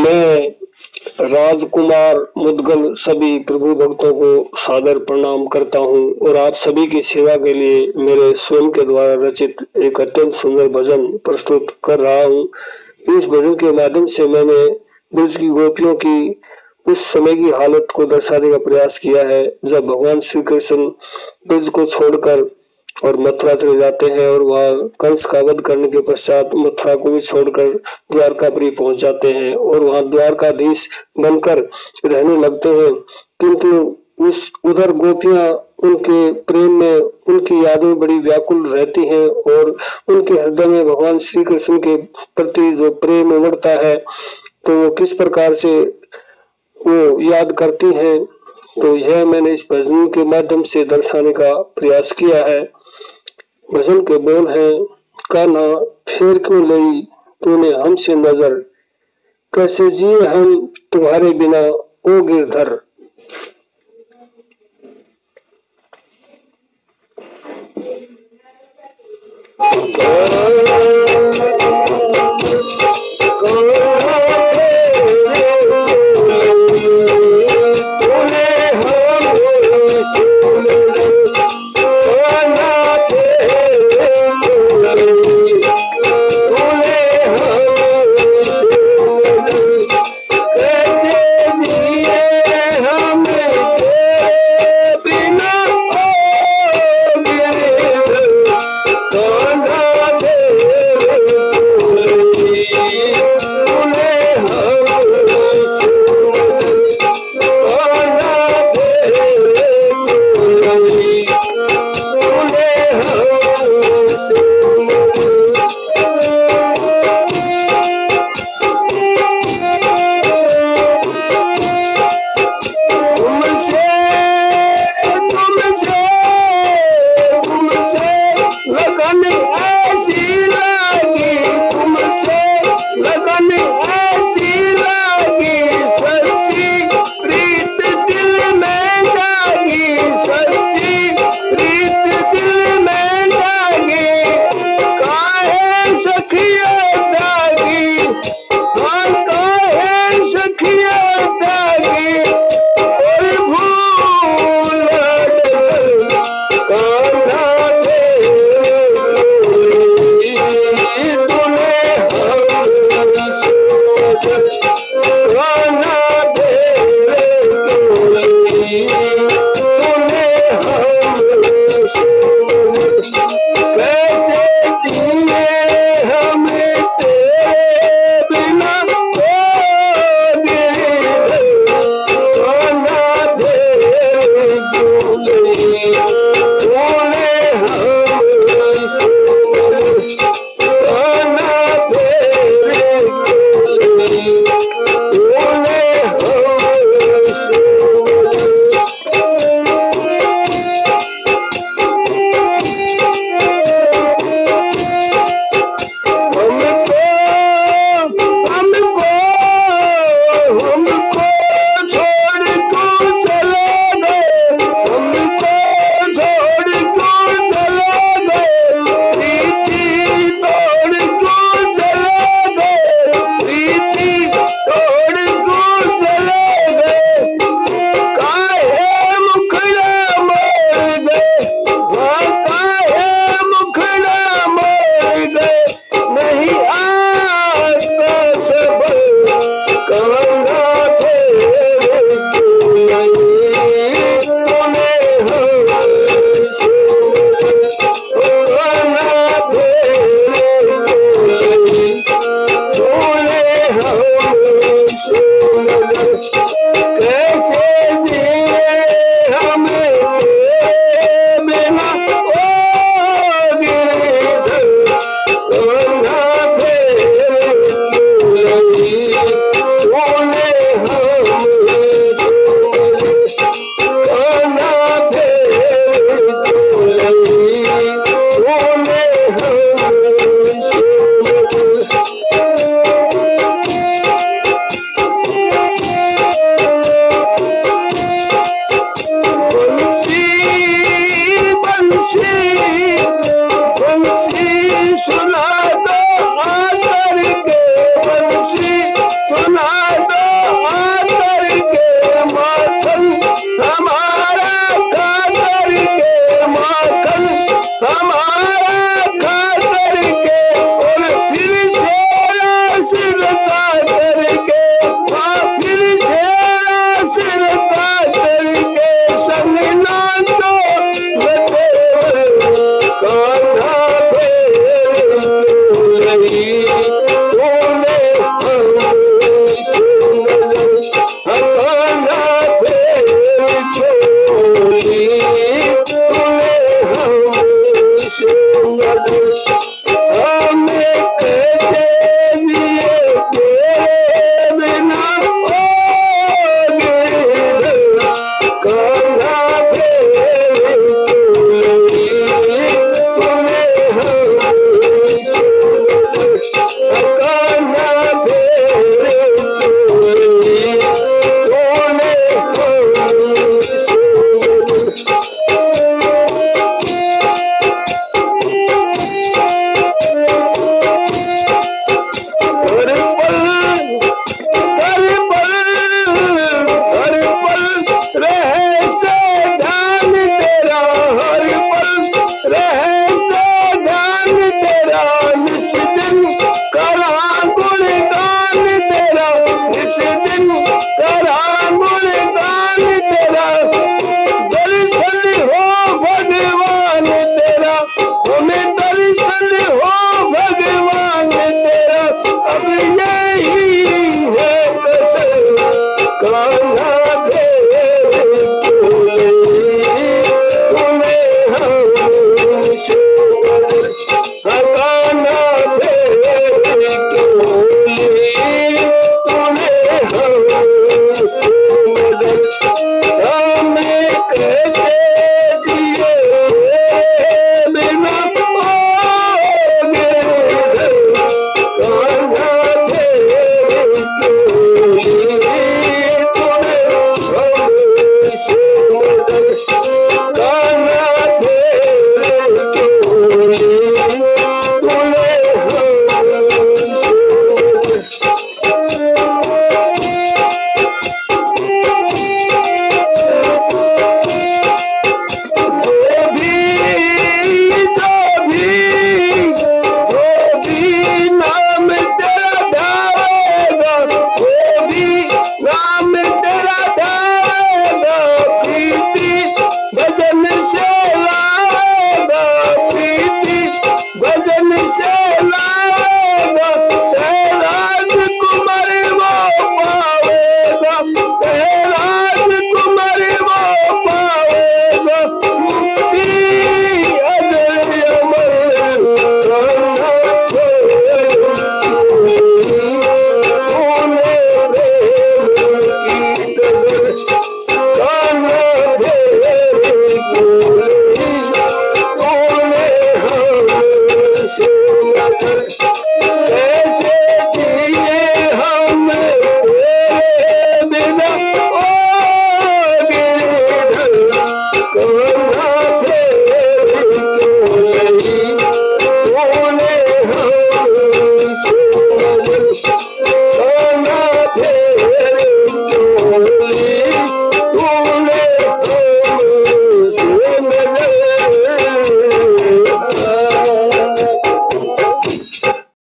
मैं राजकुमार मुदगल सभी प्रभु भक्तों को सादर प्रणाम करता हूँ और आप सभी की सेवा के लिए मेरे स्वयं के द्वारा रचित एक अत्यंत सुंदर भजन प्रस्तुत कर रहा हूँ। इस भजन के माध्यम से मैंने ब्रज की गोपियों की उस समय की हालत को दर्शाने का प्रयास किया है जब भगवान श्री कृष्ण ब्रज को छोड़कर और मथुरा चले जाते हैं और वहाँ कंस का वध करने के पश्चात मथुरा को भी छोड़कर द्वारकापुरी पहुंच जाते हैं और वहाँ द्वारकाधीश बनकर रहने लगते हैं। किंतु उस उधर गोपियां उनके प्रेम में, उनकी यादें बड़ी व्याकुल रहती हैं और उनके हृदय में भगवान श्री कृष्ण के प्रति जो प्रेम उमड़ता है तो वो किस प्रकार से वो याद करती हैं, तो यह मैंने इस भजन के माध्यम से दर्शाने का प्रयास किया है। भजन के बोल हैं, कान्हा फेर क्यों लई तूने हमसे नजर, कैसे जिए हम तुम्हारे बिना ओ गिरधर।